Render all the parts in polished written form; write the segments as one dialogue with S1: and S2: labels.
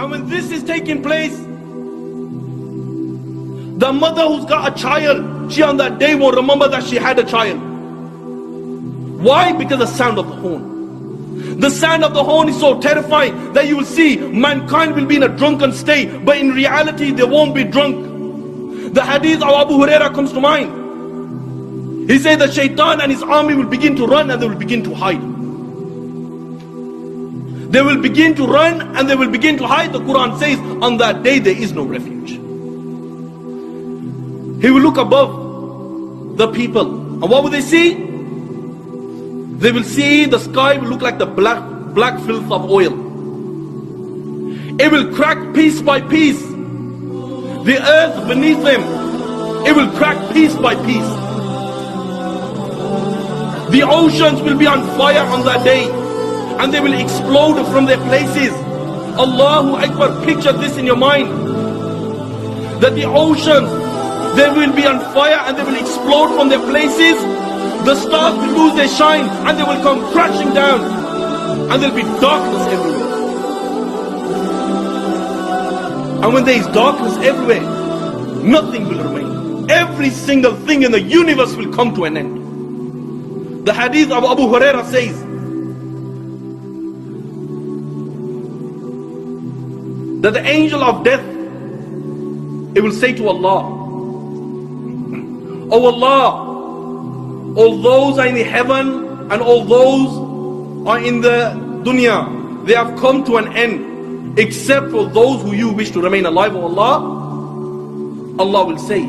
S1: And when this is taking place, the mother who's got a child, she on that day won't remember that she had a child. Why? Because the sound of the horn. The sound of the horn is so terrifying that you will see mankind will be in a drunken state, but in reality they won't be drunk. The hadith of Abu Huraira comes to mind. He said that Shaitan and his army will begin to run and they will begin to hide. They will begin to run and they will begin to hide. The Quran says on that day there is no refuge. He will look above the people, and what will they see? They will see the sky will look like the black filth of oil. It will crack piece by piece. The earth beneath them, it will crack piece by piece. The oceans will be on fire on that day, and they will explode from their places. Allahu Akbar, picture this in your mind. That the oceans, they will be on fire and they will explode from their places. The stars will lose their shine and they will come crashing down. And there will be darkness everywhere. And when there is darkness everywhere, nothing will remain. Every single thing in the universe will come to an end. The hadith of Abu Huraira says that the angel of death, it will say to Allah, "Oh Allah, all those are in the heaven and all those are in the dunya, they have come to an end, except for those who you wish to remain alive, O Allah." Allah will say,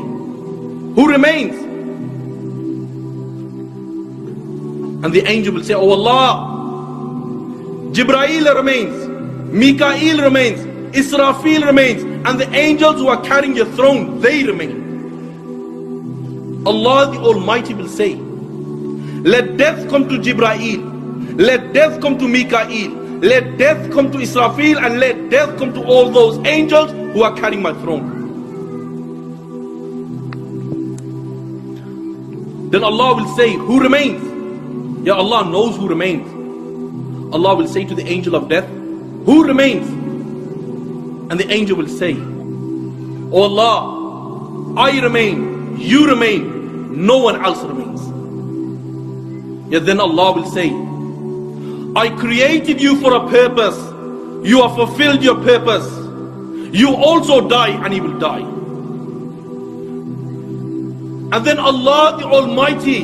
S1: "Who remains?" And the angel will say, "Oh Allah, Jibreel remains, Mikael remains, Israfil remains, and the angels who are carrying your throne, they remain." Allah the Almighty will say, "Let death come to Jibreel, let death come to Mikael, let death come to Israfil, and let death come to all those angels who are carrying my throne." Then Allah will say, "Who remains?" Ya Allah knows who remains. Allah will say to the angel of death, "Who remains?" And the angel will say, "Oh Allah, I remain, you remain, no one else remains." Yet then Allah will say, "I created you for a purpose. You have fulfilled your purpose. You also die and you will die." And then Allah the Almighty,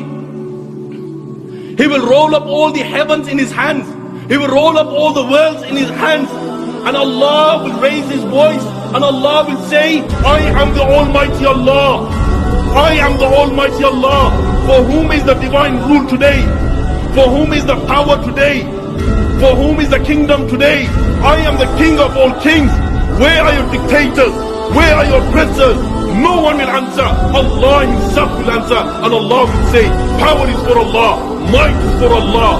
S1: He will roll up all the heavens in His hands. He will roll up all the worlds in His hands. And Allah will raise His voice and Allah will say, "I am the Almighty Allah. I am the Almighty Allah. For whom is the divine rule today? For whom is the power today? For whom is the kingdom today? I am the King of all kings. Where are your dictators? Where are your princes?" No one will answer. Allah Himself will answer. And Allah will say, "Power is for Allah. Might is for Allah.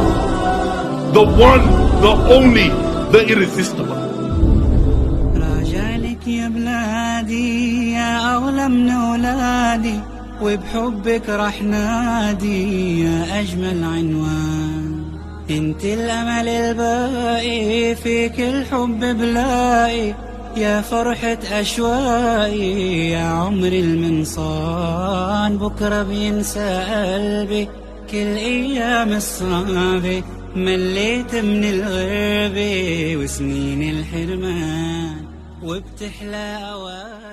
S1: The one, the only, the irresistible."
S2: راجعلك يا بلادي يا أغلى من أولادي، وبحبك رح نادي يا أجمل عنوان. انت الأمل الباقي، فيك الحب بلاقي، يا فرحة أشواقي يا عمري المنصان. بكرة بينسى قلبي كل أيام الصعبة، مليت من الغربة وسنين الحرمان، وبتحلى أوان.